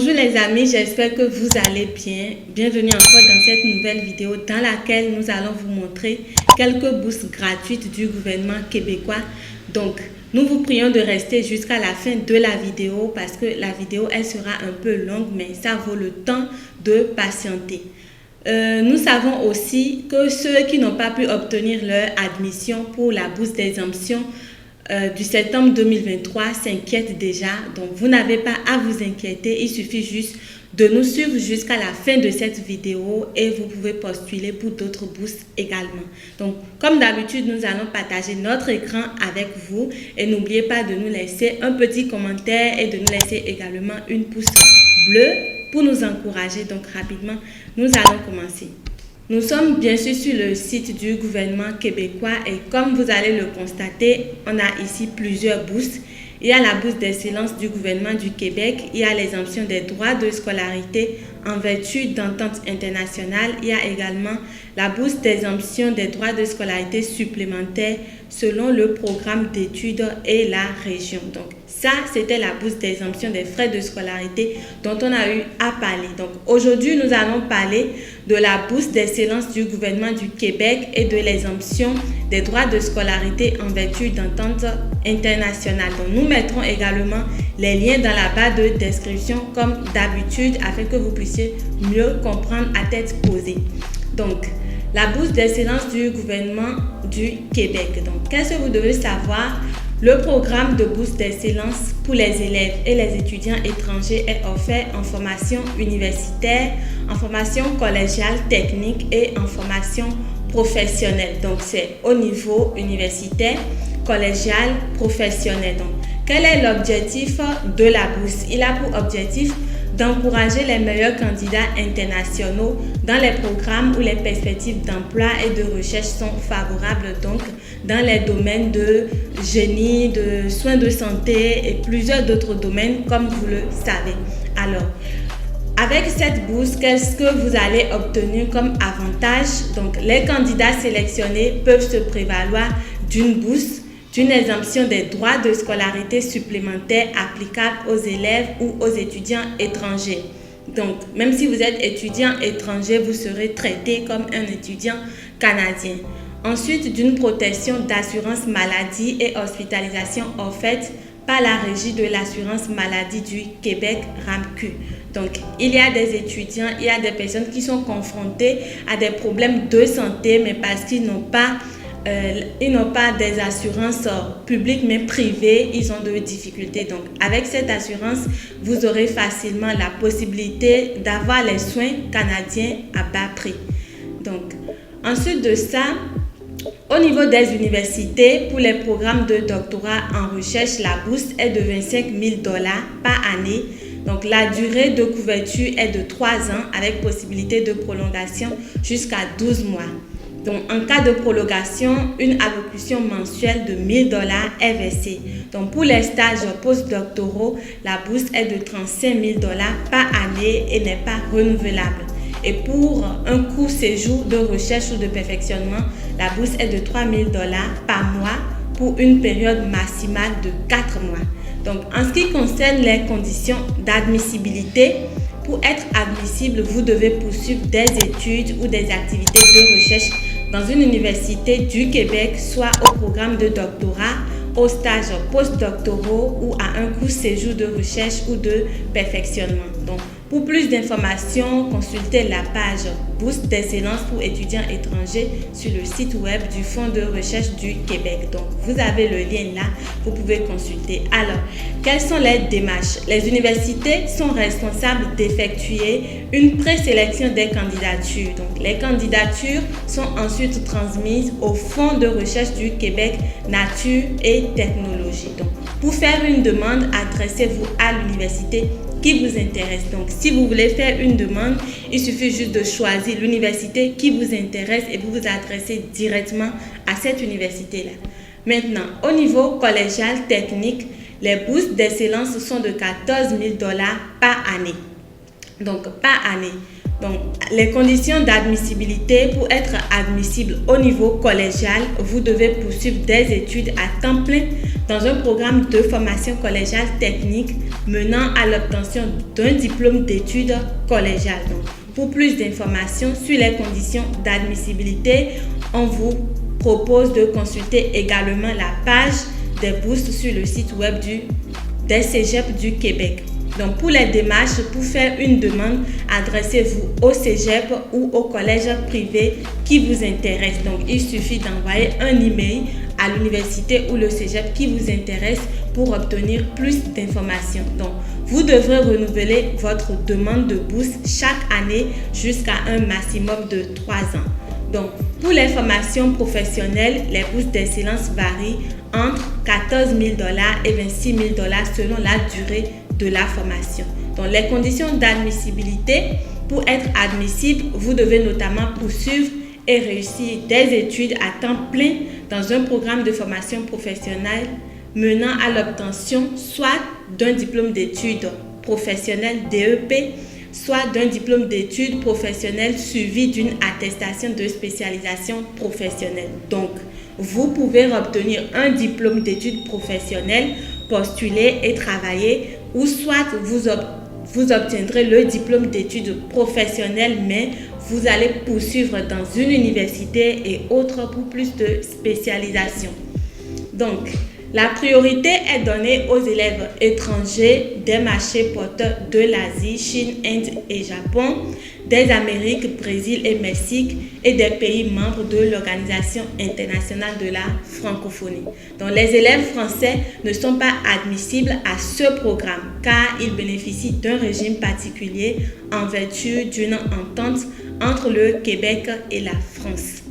Bonjour les amis, j'espère que vous allez bien. Bienvenue encore dans cette nouvelle vidéo dans laquelle nous allons vous montrer quelques bourses gratuites du gouvernement québécois. Donc, nous vous prions de rester jusqu'à la fin de la vidéo parce que la vidéo, elle sera un peu longue, mais ça vaut le temps de patienter. Nous savons aussi que ceux qui n'ont pas pu obtenir leur admission pour la bourse d'exemption du septembre 2023 s'inquiètent déjà. Donc, vous n'avez pas à vous inquiéter. Il suffit juste de nous suivre jusqu'à la fin de cette vidéo et vous pouvez postuler pour d'autres bourses également. Donc, comme d'habitude, nous allons partager notre écran avec vous et n'oubliez pas de nous laisser un petit commentaire et de nous laisser également une pouce bleue pour nous encourager. Donc, rapidement, nous allons commencer. Nous sommes bien sûr sur le site du gouvernement québécois et comme vous allez le constater, on a ici plusieurs bourses. Il y a la bourse d'excellence du gouvernement du Québec, il y a l'exemption des droits de scolarité en vertu d'entente internationale, il y a également la bourse d'exemption des droits de scolarité supplémentaires selon le programme d'études et la région. Donc, ça, c'était la bourse d'exemption des frais de scolarité dont on a eu à parler. Donc, aujourd'hui, nous allons parler de la bourse d'excellence du gouvernement du Québec et de l'exemption des droits de scolarité en vertu d'entente internationale. Donc, nous mettrons également les liens dans la barre de description comme d'habitude afin que vous puissiez mieux comprendre à tête posée. Donc, la bourse d'excellence du gouvernement du Québec. Donc, qu'est-ce que vous devez savoir? Le programme de bourse d'excellence pour les élèves et les étudiants étrangers est offert en formation universitaire, en formation collégiale technique et en formation professionnelle. Donc, c'est au niveau universitaire, collégial, professionnel. Donc, quel est l'objectif de la bourse? Il a pour objectif d'encourager les meilleurs candidats internationaux dans les programmes où les perspectives d'emploi et de recherche sont favorables, donc dans les domaines de génie, de soins de santé et plusieurs d'autres domaines comme vous le savez. Alors, avec cette bourse, qu'est-ce que vous allez obtenir comme avantage? Donc, les candidats sélectionnés peuvent se prévaloir d'une bourse, d'une exemption des droits de scolarité supplémentaires applicables aux élèves ou aux étudiants étrangers. Donc, même si vous êtes étudiant étranger, vous serez traité comme un étudiant canadien. Ensuite, d'une protection d'assurance maladie et hospitalisation offerte par la Régie de l'assurance maladie du Québec, RAMQ. Donc, il y a des étudiants, il y a des personnes qui sont confrontées à des problèmes de santé, mais parce qu'ils n'ont pas des assurances publiques mais privées, ils ont de difficultés. Donc, avec cette assurance, vous aurez facilement la possibilité d'avoir les soins canadiens à bas prix. Donc, ensuite de ça, au niveau des universités, pour les programmes de doctorat en recherche, la bourse est de 25 000 $ par année. Donc, la durée de couverture est de 3 ans avec possibilité de prolongation jusqu'à 12 mois. Donc, en cas de prolongation, une allocution mensuelle de 1 000 $ est versée. Donc, pour les stages postdoctoraux, la bourse est de 35 000 $ par année et n'est pas renouvelable. Et pour un court séjour de recherche ou de perfectionnement, la bourse est de 3 000 $ par mois pour une période maximale de 4 mois. Donc, en ce qui concerne les conditions d'admissibilité, pour être admissible, vous devez poursuivre des études ou des activités de recherche dans une université du Québec, soit au programme de doctorat, aux stages postdoctoraux ou à un court séjour de recherche ou de perfectionnement. Donc, pour plus d'informations, consultez la page Bourse d'excellence pour étudiants étrangers sur le site web du Fonds de recherche du Québec. Donc, vous avez le lien là, vous pouvez consulter. Alors, quelles sont les démarches? Les universités sont responsables d'effectuer une présélection des candidatures. Donc, les candidatures sont ensuite transmises au Fonds de recherche du Québec, Nature et Technologie. Donc, pour faire une demande, adressez-vous à l'université qui vous intéresse. Donc, si vous voulez faire une demande, il suffit juste de choisir l'université qui vous intéresse et vous vous adressez directement à cette université-là. Maintenant, au niveau collégial technique, les bourses d'excellence sont de 14 000 $ par année. Donc, par année. Donc, les conditions d'admissibilité, pour être admissible au niveau collégial, vous devez poursuivre des études à temps plein dans un programme de formation collégiale technique menant à l'obtention d'un diplôme d'études collégiales. Donc, pour plus d'informations sur les conditions d'admissibilité, on vous propose de consulter également la page des bourses sur le site web des cégeps du Québec. Donc, pour les démarches, pour faire une demande, adressez-vous au cégep ou au collège privé qui vous intéresse. Donc, il suffit d'envoyer un email à l'université ou le cégep qui vous intéresse pour obtenir plus d'informations. Donc, vous devrez renouveler votre demande de bourse chaque année jusqu'à un maximum de 3 ans. Donc, pour les formations professionnelles, les bourses d'excellence varient entre 14 000 $ et 26 000 $ selon la durée de la formation. Donc, les conditions d'admissibilité, pour être admissible, vous devez notamment poursuivre et réussir des études à temps plein dans un programme de formation professionnelle menant à l'obtention soit d'un diplôme d'études professionnelles DEP, soit d'un diplôme d'études professionnelles suivi d'une attestation de spécialisation professionnelle. Donc, vous pouvez obtenir un diplôme d'études professionnelles, postuler et travailler, ou soit vous obtiendrez le diplôme d'études professionnelles, mais vous allez poursuivre dans une université et autres pour plus de spécialisation. Donc, la priorité est donnée aux élèves étrangers des marchés porteurs de l'Asie, Chine, Inde et Japon, des Amériques, Brésil et Mexique et des pays membres de l'Organisation internationale de la francophonie. Donc, les élèves français ne sont pas admissibles à ce programme car ils bénéficient d'un régime particulier en vertu d'une entente entre le Québec et la France.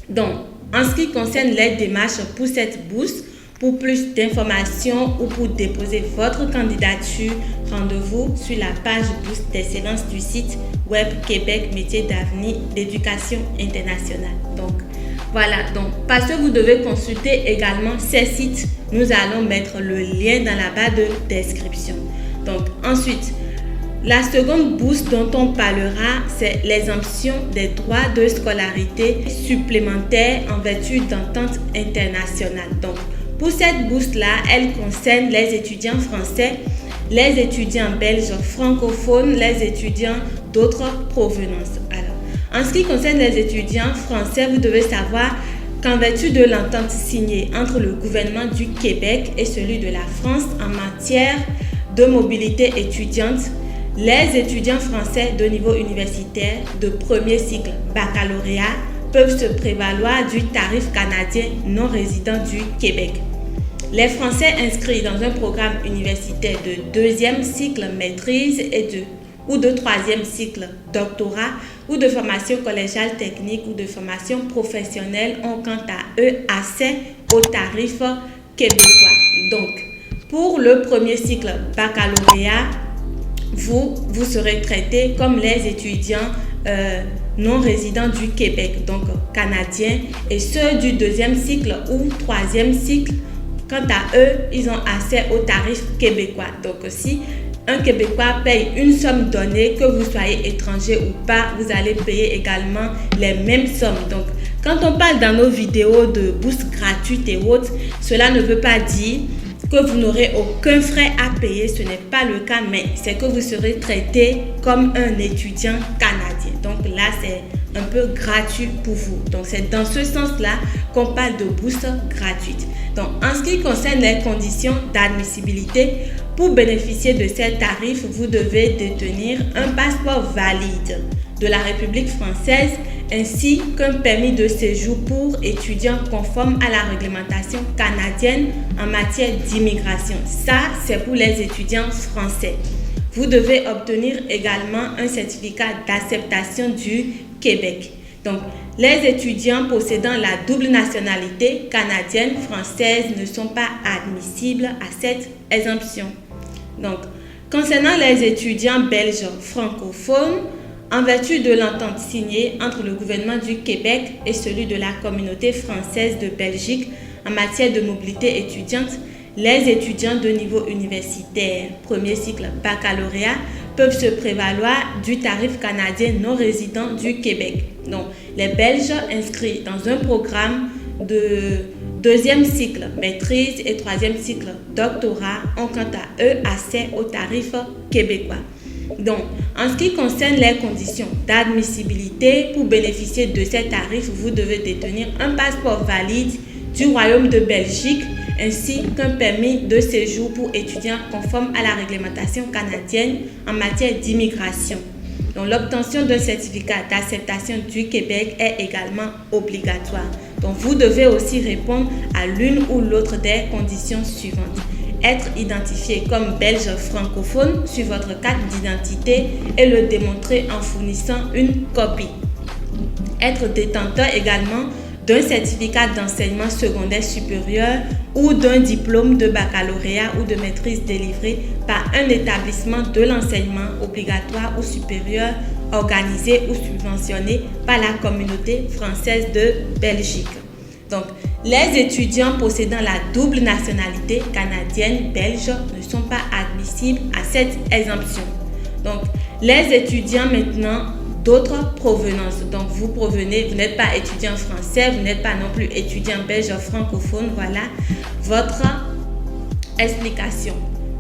Donc, en ce qui concerne les démarches pour cette bourse, pour plus d'informations ou pour déposer votre candidature, rendez-vous sur la page bourse d'excellence du site web Québec Métiers d'avenir d'éducation internationale. Donc, voilà. Donc, parce que vous devez consulter également ces sites, nous allons mettre le lien dans la barre de description. Donc, ensuite, la seconde bourse dont on parlera, c'est l'exemption des droits de scolarité supplémentaires en vertu d'entente internationale. Donc, pour cette bourse-là, elle concerne les étudiants français, les étudiants belges francophones, les étudiants d'autres provenances. Alors, en ce qui concerne les étudiants français, vous devez savoir qu'en vertu de l'entente signée entre le gouvernement du Québec et celui de la France en matière de mobilité étudiante, les étudiants français de niveau universitaire de premier cycle baccalauréat peuvent se prévaloir du tarif canadien non résident du Québec. Les Français inscrits dans un programme universitaire de deuxième cycle maîtrise ou de troisième cycle doctorat ou de formation collégiale technique ou de formation professionnelle ont quant à eux accès aux tarifs québécois. Donc, pour le premier cycle baccalauréat, vous serez traité comme les étudiants non résidents du Québec, donc canadiens, et ceux du deuxième cycle ou troisième cycle, quant à eux, ils ont accès aux tarifs québécois. Donc, si un Québécois paye une somme donnée, que vous soyez étranger ou pas, vous allez payer également les mêmes sommes. Donc, quand on parle dans nos vidéos de bourses gratuites et autres, cela ne veut pas dire que vous n'aurez aucun frais à payer. Ce n'est pas le cas, mais c'est que vous serez traité comme un étudiant canadien. Donc là, c'est un peu gratuit pour vous. Donc, c'est dans ce sens-là qu'on parle de bourse gratuite. Donc, en ce qui concerne les conditions d'admissibilité, pour bénéficier de ces tarifs, vous devez détenir un passeport valide de la République française ainsi qu'un permis de séjour pour étudiants conforme à la réglementation canadienne en matière d'immigration. Ça, c'est pour les étudiants français. Vous devez obtenir également un certificat d'acceptation du Québec. Donc, les étudiants possédant la double nationalité canadienne, française ne sont pas admissibles à cette exemption. Donc, concernant les étudiants belges francophones, en vertu de l'entente signée entre le gouvernement du Québec et celui de la communauté française de Belgique en matière de mobilité étudiante, les étudiants de niveau universitaire, premier cycle baccalauréat, peuvent se prévaloir du tarif canadien non résident du Québec. Donc, les Belges inscrits dans un programme deuxième cycle maîtrise et troisième cycle doctorat ont quant à eux accès aux tarifs québécois. Donc, en ce qui concerne les conditions d'admissibilité, pour bénéficier de ces tarifs, vous devez détenir un passeport valide du Royaume de Belgique ainsi qu'un permis de séjour pour étudiants conforme à la réglementation canadienne en matière d'immigration. Donc, l'obtention d'un certificat d'acceptation du Québec est également obligatoire. Donc, vous devez aussi répondre à l'une ou l'autre des conditions suivantes. Être identifié comme belge francophone sur votre carte d'identité et le démontrer en fournissant une copie. Être détenteur également d'un certificat d'enseignement secondaire supérieur ou d'un diplôme de baccalauréat ou de maîtrise délivré par un établissement de l'enseignement obligatoire ou supérieur organisé ou subventionné par la communauté française de Belgique. Donc, les étudiants possédant la double nationalité canadienne-belge ne sont pas admissibles à cette exemption. Donc, les étudiants maintenant d'autres provenances. Donc, vous n'êtes pas étudiant français, vous n'êtes pas non plus étudiant belge francophone. Voilà votre explication.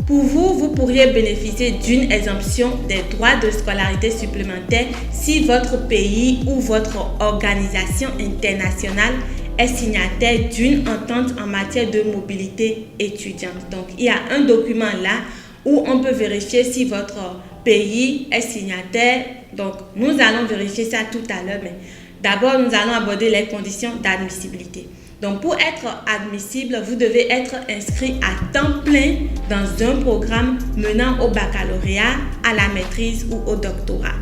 Pour vous, vous pourriez bénéficier d'une exemption des droits de scolarité supplémentaire si votre pays ou votre organisation internationale est signataire d'une entente en matière de mobilité étudiante. Donc, il y a un document là où on peut vérifier si votre pays est signataire. Donc, nous allons vérifier ça tout à l'heure, mais d'abord, nous allons aborder les conditions d'admissibilité. Donc, pour être admissible, vous devez être inscrit à temps plein dans un programme menant au baccalauréat, à la maîtrise ou au doctorat.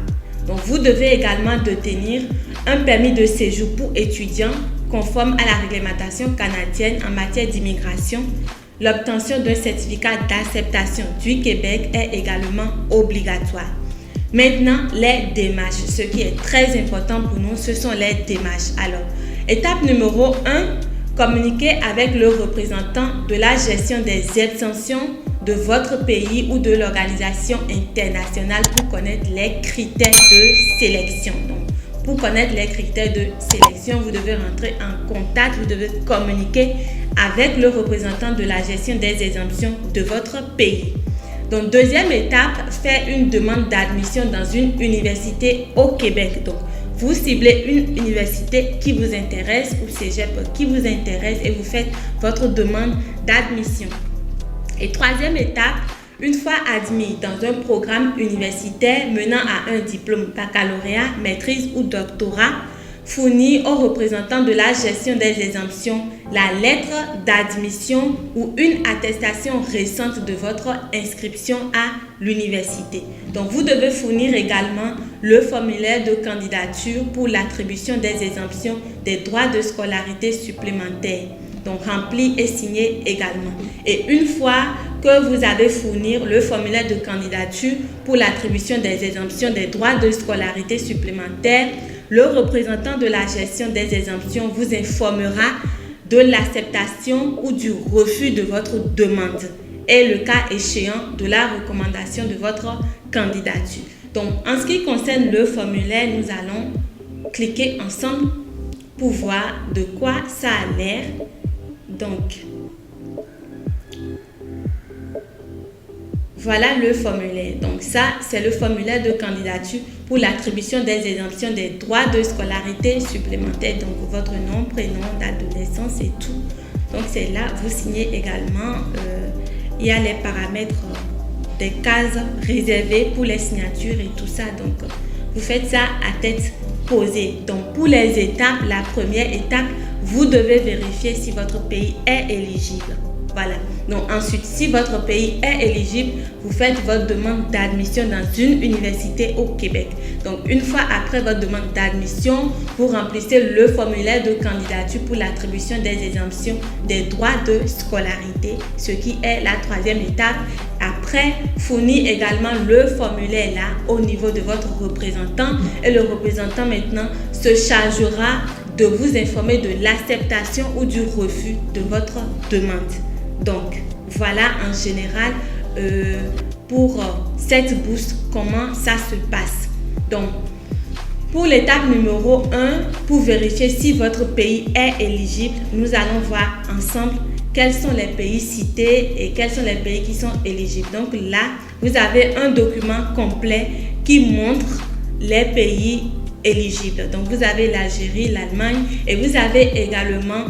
Donc, vous devez également détenir un permis de séjour pour étudiants conforme à la réglementation canadienne en matière d'immigration. L'obtention d'un certificat d'acceptation du Québec est également obligatoire. Maintenant, les démarches. Ce qui est très important pour nous, ce sont les démarches. Alors, étape numéro 1, communiquer avec le représentant de la gestion des exemptions de votre pays ou de l'organisation internationale pour connaître les critères de sélection. Donc, pour connaître les critères de sélection, vous devez rentrer en contact, vous devez communiquer avec le représentant de la gestion des exemptions de votre pays. Donc, deuxième étape, faire une demande d'admission dans une université au Québec. Donc, vous ciblez une université qui vous intéresse ou cégep qui vous intéresse et vous faites votre demande d'admission. Et troisième étape, une fois admis dans un programme universitaire menant à un diplôme baccalauréat, maîtrise ou doctorat, fournir au représentant de la gestion des exemptions la lettre d'admission ou une attestation récente de votre inscription à l'université. Donc, vous devez fournir également le formulaire de candidature pour l'attribution des exemptions des droits de scolarité supplémentaires. Donc, rempli et signé également. Et une fois que vous avez fourni le formulaire de candidature pour l'attribution des exemptions des droits de scolarité supplémentaires, le représentant de la gestion des exemptions vous informera de l'acceptation ou du refus de votre demande et le cas échéant de la recommandation de votre candidature. Donc, en ce qui concerne le formulaire, nous allons cliquer ensemble pour voir de quoi ça a l'air. Donc, voilà le formulaire. Donc, ça, c'est le formulaire de candidature pour l'attribution des exemptions des droits de scolarité supplémentaires. Donc, votre nom, prénom, date de naissance et tout. Donc, c'est là, vous signez également. Il y a les paramètres des cases réservées pour les signatures et tout ça. Donc, vous faites ça à tête posée. Donc, pour les étapes, la première étape, vous devez vérifier si votre pays est éligible. Voilà. Donc, ensuite, si votre pays est éligible, vous faites votre demande d'admission dans une université au Québec. Donc, une fois après votre demande d'admission, vous remplissez le formulaire de candidature pour l'attribution des exemptions des droits de scolarité, ce qui est la troisième étape. Après, fournir également le formulaire là au niveau de votre représentant et le représentant maintenant se chargera de vous informer de l'acceptation ou du refus de votre demande. Donc, voilà en général pour cette bourse, comment ça se passe. Donc, Pour l'étape numéro 1, pour vérifier si votre pays est éligible, nous allons voir ensemble quels sont les pays cités et quels sont les pays qui sont éligibles. Donc là, vous avez un document complet qui montre les pays éligibles. Donc vous avez l'Algérie, l'Allemagne et vous avez également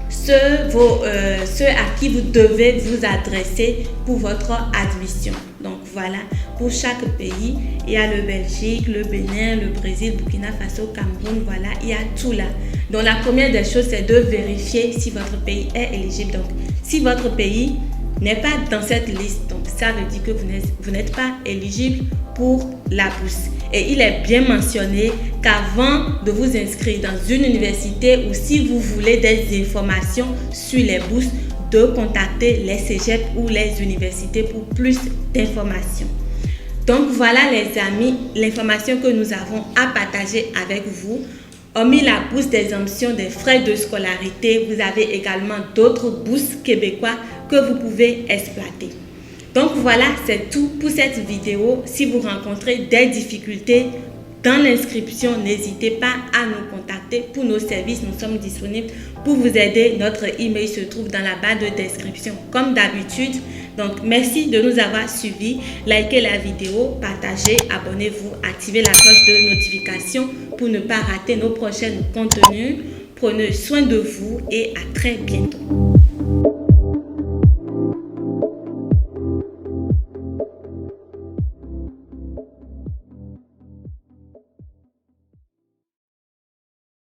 ceux à qui vous devez vous adresser pour votre admission. Donc voilà, pour chaque pays, il y a le Belgique, le Bénin, le Brésil, Burkina Faso, Cameroun, voilà, il y a tout là. Donc la première des choses, c'est de vérifier si votre pays est éligible. Donc si votre pays n'est pas dans cette liste, donc ça veut dire que vous n'êtes pas éligible pour la bourse. Et il est bien mentionné qu'avant de vous inscrire dans une université ou si vous voulez des informations sur les bourses, de contacter les cégeps ou les universités pour plus d'informations. Donc voilà les amis, l'information que nous avons à partager avec vous. Hormis la bourse d'exemption des frais de scolarité, vous avez également d'autres bourses québécoises que vous pouvez exploiter. Donc voilà, c'est tout pour cette vidéo. Si vous rencontrez des difficultés dans l'inscription, n'hésitez pas à nous contacter pour nos services. Nous sommes disponibles pour vous aider. Notre email se trouve dans la barre de description comme d'habitude. Donc merci de nous avoir suivis. Likez la vidéo, partagez, abonnez-vous, activez la cloche de notification pour ne pas rater nos prochains contenus. Prenez soin de vous et à très bientôt.